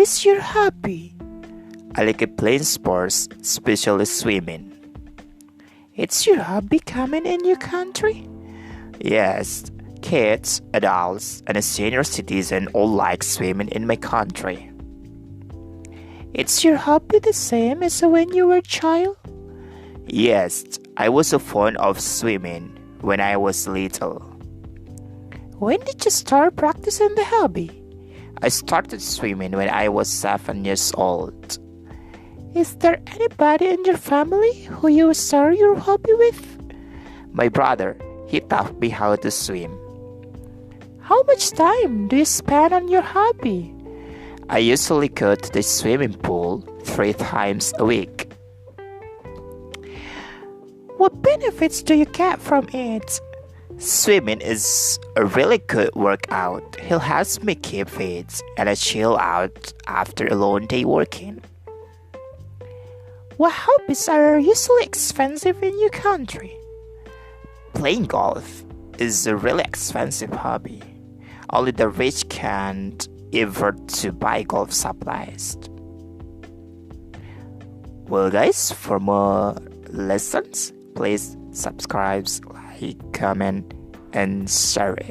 What is your hobby? I like playing sports, especially swimming. Is your hobby common in your country? Yes, kids, adults, and senior citizens all like swimming in my country. Is your hobby the same as when you were a child? Yes, I was fond of swimming when I was little. When did you start practicing the hobby? I started swimming when I was 7 years old. Is there anybody in your family who you start your hobby with? My brother, he taught me how to swim. How much time do you spend on your hobby? I usually go to the swimming pool 3 times a week. What benefits do you get from it? Swimming is a really good workout. It helps me keep fit and I chill out after a long day working. What hobbies are usually expensive in your country? Playing golf is a really expensive hobby. Only the rich can't afford to buy golf supplies. Well guys, for more lessons, please subscribe, like, comment, and share it.